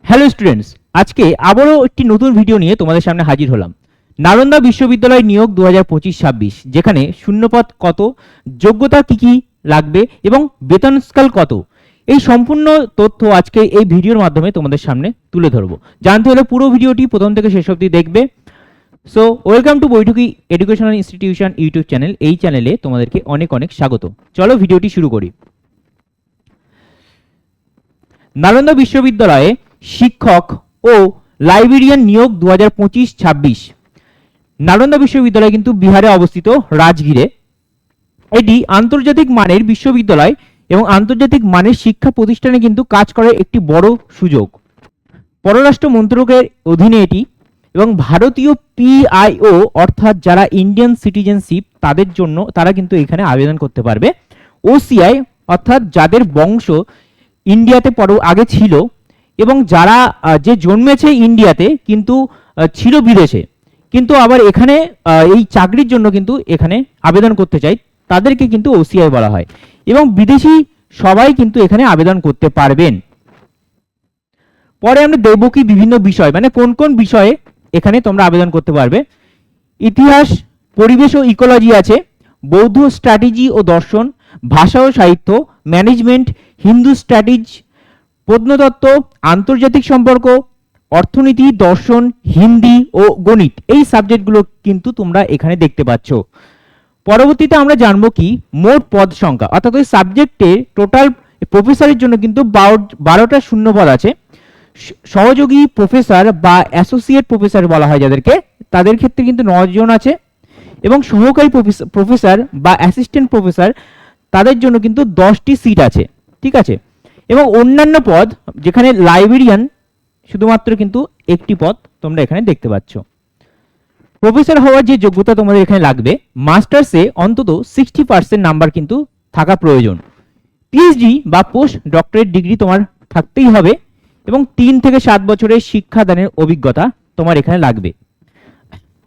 Hello students, আজকে আবারও একটি নতুন ভিডিও নিয়ে তোমাদের সামনে হাজির হলাম। নালন্দা বিশ্ববিদ্যালয় নিয়োগ 2025-26, যেখানে শূন্যপদ কত, যোগ্যতা কি কি লাগবে এবং বেতন স্কেল কত, এই সম্পূর্ণ তথ্য আজকে এই ভিডিওর মাধ্যমে তোমাদের সামনে তুলে ধরবো। জানতে হলে পুরো ভিডিওটি প্রথম থেকে শেষ অবধি দেখবে। So welcome to বৈঠকি educational institution YouTube channel. এই চ্যানেলে তোমাদেরকে অনেক অনেক স্বাগত। চলো ভিডিওটি শুরু করি। নালন্দা বিশ্ববিদ্যালয়ে শিক্ষক ও লাইব্রেরিয়ান নিয়োগ 2025-26। নালন্দা বিশ্ববিদ্যালয় কিন্তু বিহারে অবস্থিত, রাজগীরে। এটি আন্তর্জাতিক মানের বিশ্ববিদ্যালয় এবং আন্তর্জাতিক মানের শিক্ষা প্রতিষ্ঠানে কিন্তু কাজ করার একটি বড় সুযোগ। পররাষ্ট্র মন্ত্রকের অধীনে এটি, এবং ভারতীয় পিআইও অর্থাৎ যারা ইন্ডিয়ান সিটিজেনশিপ তাদের জন্য তারা কিন্তু এখানে আবেদন করতে পারবে। ওসিআই অর্থাৎ যাদের বংশ ইন্ডিয়াতে আগে ছিল এবং যারা যে জন্মেছে ইন্ডিয়াতে কিন্তু ছিল বিদেশে, কিন্তু আবার এখানে এই চাকরির জন্য কিন্তু এখানে আবেদন করতে চাই, তাদেরকে কিন্তু ওসিআই বলা হয়। এবং বিদেশি সবাই কিন্তু এখানে আবেদন করতে পারবেন। পরে আমরা দেখব কি বিভিন্ন বিষয়, মানে কোন কোন বিষয়ে এখানে তোমরা আবেদন করতে পারবে। ইতিহাস, পরিবেশ ও ইকোলজি আছে, বৌদ্ধ স্ট্র্যাটেজি ও দর্শন, ভাষা ও সাহিত্য, ম্যানেজমেন্ট, হিন্দু স্ট্র্যাটেজি, প্রত্নতত্ত্ব, আন্তর্জাতিক সম্পর্ক, অর্থনীতি, দর্শন, হিন্দি ও গণিত, এই সাবজেক্টগুলো কিন্তু তোমরা এখানে দেখতে পাচ্ছ। পরবর্তীতে আমরা জানবো কি মোট পদ সংখ্যা, অর্থাৎ ওই সাবজেক্টে টোটাল প্রফেসরের জন্য কিন্তু 12টা শূন্যপদ আছে। সহযোগী প্রফেসর বা অ্যাসোসিয়েট প্রফেসর বলা হয় যাদেরকে, তাদের ক্ষেত্রে কিন্তু 9 জন আছে। এবং সহকারী প্রফেসর বা অ্যাসিস্ট্যান্ট প্রফেসর তাদের জন্য কিন্তু 10টি সিট আছে, ঠিক আছে। এবং অন্যান্য পদ, যেখানে লাইব্রেরিয়ান শুধুমাত্র কিন্তু একটি পদ তোমরা এখানে দেখতে পাচ্ছ। প্রফেসর হওয়ার যে যোগ্যতা তোমাদের এখানে লাগবে, মাস্টার্সে অন্তত 60% নাম্বার কিন্তু থাকা প্রয়োজন। পিএইচডি বা পোস্ট ডক্টরেট ডিগ্রি তোমার থাকতেই হবে এবং 3 থেকে 7 বছরের শিক্ষাদানের অভিজ্ঞতা তোমার এখানে লাগবে।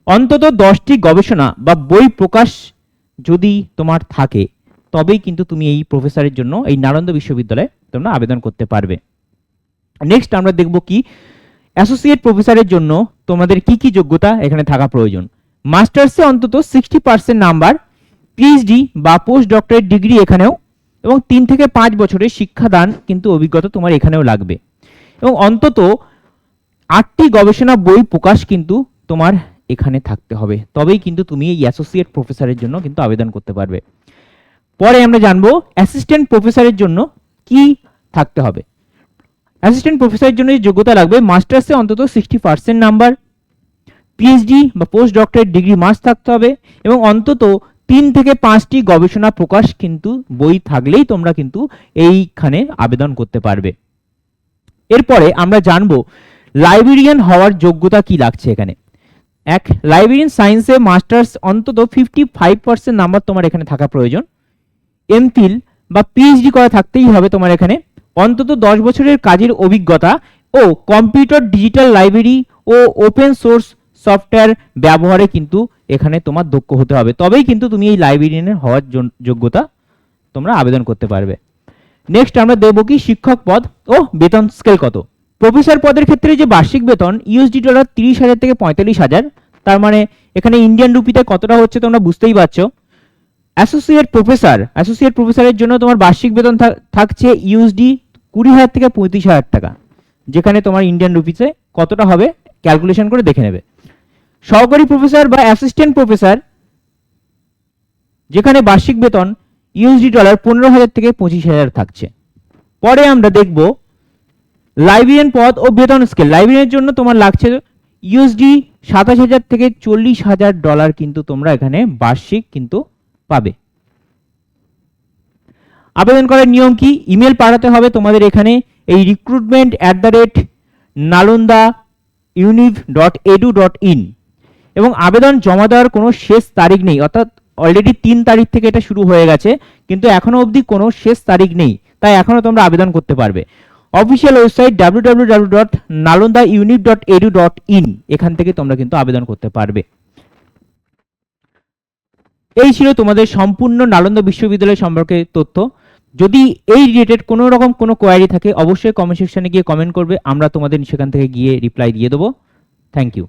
অন্তত 10টি গবেষণা বা বই প্রকাশ যদি তোমার থাকে, তবেই কিন্তু তুমি এই প্রফেসরের জন্য এই নালন্দা বিশ্ববিদ্যালয়ে তোমরা আবেদন করতে পারবে। নেক্সট আমরা দেখব কি অ্যাসোসিয়েট প্রফেসরের জন্য তোমাদের কি কি যোগ্যতা এখানে থাকা প্রয়োজন। মাস্টার্সে অন্তত 60% নাম্বার, পিএইচডি বা পোস্ট ডক্টরেট ডিগ্রি এখানেও, এবং 3 থেকে 5 বছরের শিক্ষাদান কিন্তু অভিজ্ঞতা তোমার এখানেও লাগবে। এবং অন্তত 8টি গবেষণা বই প্রকাশ কিন্তু তোমার এখানে থাকতে হবে, তবেই কিন্তু তুমি এই অ্যাসোসিয়েট প্রফেসরের জন্য কিন্তু আবেদন করতে পারবে। পরে আমরা জানবো অ্যাসিস্ট্যান্ট প্রফেসরের জন্য কি থাকতে হবে। অ্যাসিস্ট্যান্ট প্রফেসরের জন্য যে যোগ্যতা লাগবে, মাস্টার্সে অন্তত 60% নাম্বার, পিএইচডি বা পোস্ট ডক্টরেট ডিগ্রি মাস্ট থাকতে হবে, এবং অন্তত 3 থেকে 5টি গবেষণা প্রকাশ কিন্তু বই থাকলেই তোমরা কিন্তু এইখানে আবেদন করতে পারবে। এরপরে আমরা জানবো লাইব্রেরিয়ান হওয়ার যোগ্যতা কি লাগছে এখানে। এক, লাইব্রেরিয়ান সায়েন্সে মাস্টার্স অন্তত 55% নাম্বার তোমার এখানে থাকা প্রয়োজন। এমফিল বা পিএইচডি করা থাকতেই হবে তোমার এখানে। অন্তত 10 বছরের কাজের অভিজ্ঞতা ও কম্পিউটার, ডিজিটাল লাইব্রেরি ও ওপেন সোর্স সফটওয়্যার ব্যবহারে কিন্তু এখানে তোমার দক্ষ হতে হবে, তবেই কিন্তু তুমি এই লাইব্রেরিয়ানের হওয়ার যোগ্যতা তোমরা আবেদন করতে পারবে। নেক্সট আমরা দেখব কি শিক্ষক পদ ও বেতন স্কেল কত। প্রফেসর পদের ক্ষেত্রে যে বার্ষিক বেতন ইউএসডি ডলার 30,000 থেকে 45,000, তার মানে এখানে ইন্ডিয়ান রুপিতে কতটা হচ্ছে তোমরা বুঝতেই পারছো। অ্যাসোসিয়েট প্রফেসরের জন্য তোমার বার্ষিক বেতন থাকছে ইউএসডি 20,000 থেকে 35,000 টাকা, যেখানে তোমার ইন্ডিয়ান রুপিতে কতটা হবে ক্যালকুলেশন করে দেখে নেবে। সহকারী প্রফেসর বা অ্যাসিস্ট্যান্ট প্রফেসর, যেখানে বার্ষিক বেতন ইউএসডি ডলার 15,000 থেকে 25,000 থাকছে। পরে আমরা দেখব লাইব্রেরিয়ান পদ ও বেতন স্কেল। লাইব্রেরিয়ানের জন্য তোমার লাগছে ইউএসডি 27,000 থেকে 40,000 ডলার কিন্তু তোমরা এখানে বার্ষিক কিন্তু পাবে। আবেদন করার নিয়ম কি, ইমেল পাঠাতে হবে তোমাদের এখানে এই recruitment@nalandauniv.edu.in, এবং আবেদন জমা দেওয়ার কোনো শেষ তারিখ নেই, অর্থাৎ অলরেডি 3 তারিখ থেকে এটা শুরু হয়ে গেছে, কিন্তু এখনো অবধি কোনো শেষ তারিখ নেই, তাই এখনো তোমরা আবেদন করতে পারবে। অফিসিয়াল ওয়েবসাইট www.nalandauniv.edu.in, এখান থেকে তোমরা কিন্তু আবেদন করতে পারবে। এই ছিল তোমাদের সম্পূর্ণ নালন্দা বিশ্ববিদ্যালয় সম্পর্কে তথ্য। যদি এই রিলেটেড কোনো রকম কোনো কোয়ারি থাকে অবশ্যই কমেন্ট সেকশনে গিয়ে কমেন্ট করবে, আমরা তোমাদের সেখান থেকে গিয়ে রিপ্লাই দিয়ে দেবো। Thank you.